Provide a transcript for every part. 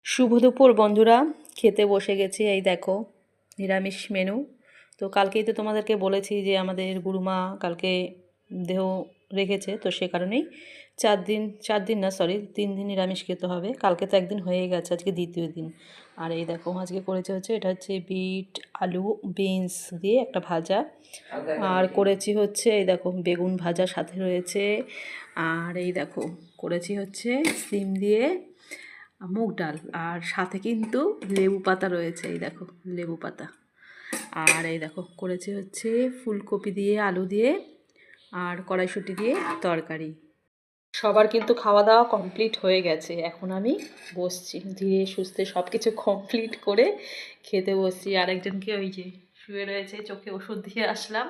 শুভ দুপুর বন্ধুরা, খেতে বসে গেছি। এই দেখো নিরামিষ মেনু। তো কালকেই তো তোমাদেরকে বলেছি যে আমাদের গুরুমা কালকে দেহ রেখেছে, তো সে কারণেই 4 দিন না, সরি 3 দিন নিরামিষ খেতে হবে। কালকে তো একদিন হয়ে গেছে, আজকে দ্বিতীয় দিন। আর এই দেখো আজকে করেছে হচ্ছে এটা হচ্ছে বিট আলু বিনস দিয়ে একটা ভাজা, আর করেছি হচ্ছে এই দেখো বেগুন ভাজা সাথে রয়েছে। আর এই দেখো করেছি হচ্ছে সিম দিয়ে মুগ ডাল, আর সাথে কিন্তু লেবু পাতা রয়েছে। এই দেখো লেবু পাতা। আর এই দেখো করেছি হচ্ছে ফুলকপি দিয়ে আলু দিয়ে আর কড়াইশুঁটি দিয়ে তরকারি। সবার কিন্তু খাওয়া দাওয়া কমপ্লিট হয়ে গেছে, এখন আমি বসছি ধীরে সুস্থে সব কিছু কমপ্লিট করে খেতে বসছি। আরেকজনকে ওই যে শুয়ে রয়েছে, চোখে ওষুধ দিয়ে আসলাম।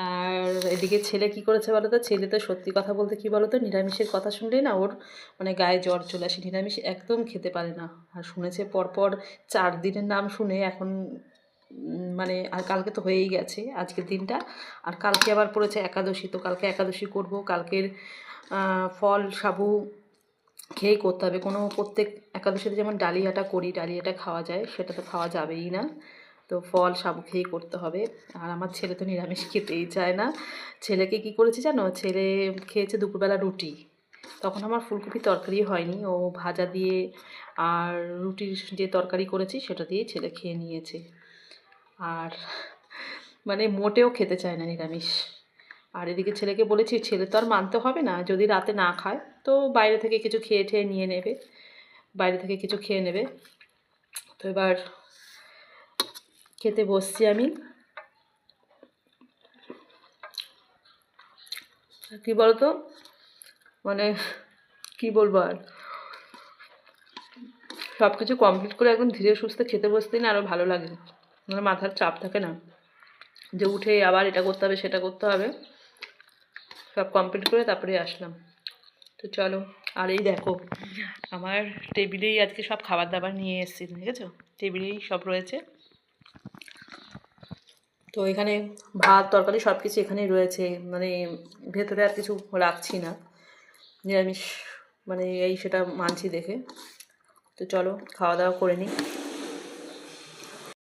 আর এদিকে ছেলে কি করেছে বলো তো, ছেলে তো সত্যি কথা বলতে কি বলো তো, নিরামিষের কথা শুনলেই না ওর মানে গায়ে জ্বর চলে আসে, নিরামিষ একদম খেতে পারে না। আর শুনেছে পরপর 4 দিনের নাম শুনে এখন মানে, আর কালকে তো হয়েই গেছে আজকের দিনটা, আর কালকে আবার পড়েছে একাদশী, তো কালকে একাদশী করব। কালকের ফল সাবু খেয়েই করতে হবে। কোনো প্রত্যেক একাদশীতে যেমন ডালিয়াটা করি, ডালিয়াটা খাওয়া যায়, সেটা তো খাওয়া যাবেই না। তো ফল সাবু খেয়েই করতে হবে। আর আমার ছেলে তো নিরামিষ খেতেই চায় না। ছেলেকে কি করেছি জানো, ছেলে খেয়েছে দুপুরবেলা রুটি, তখন আমার ফুলকপি তরকারি হয়নি, ও ভাজা দিয়ে আর রুটির যে তরকারি করেছি সেটা দিয়েই ছেলে খেয়ে নিয়েছে। আর মানে মোটেও খেতে চায় না নিরামিষ। আর এদিকে ছেলেকে বলেছি, ছেলে তো আর মানতে হবে না, যদি রাতে না খায় তো বাইরে থেকে কিছু খেয়ে ঠেয়ে নিয়ে নেবে, বাইরে থেকে কিছু খেয়ে নেবে। তো এবার খেতে বসছি আমি। কি বলতো মানে, কি বলবো আর, সব কিছু কমপ্লিট করে একদম ধীরে সুস্থে খেতে বসতেই না আরও ভালো লাগে, মানে মাথার চাপ থাকে না যে উঠে আবার এটা করতে হবে সেটা করতে হবে। সব কমপ্লিট করে তারপরে আসলাম। তো চলো। আর এই দেখো আমার টেবিলেই আজকে সব খাবার দাবার নিয়ে এসেছি, দেখেছো টেবিলেই সব রয়েছে। তো এখানে ভাত তরকারি সব কিছু এখানেই রয়েছে, মানে ভেতরে আর কিছু রাখছি না, নিরামিষ মানে এই সেটা মানছি দেখে। তো চলো খাওয়া দাওয়া করে নিই।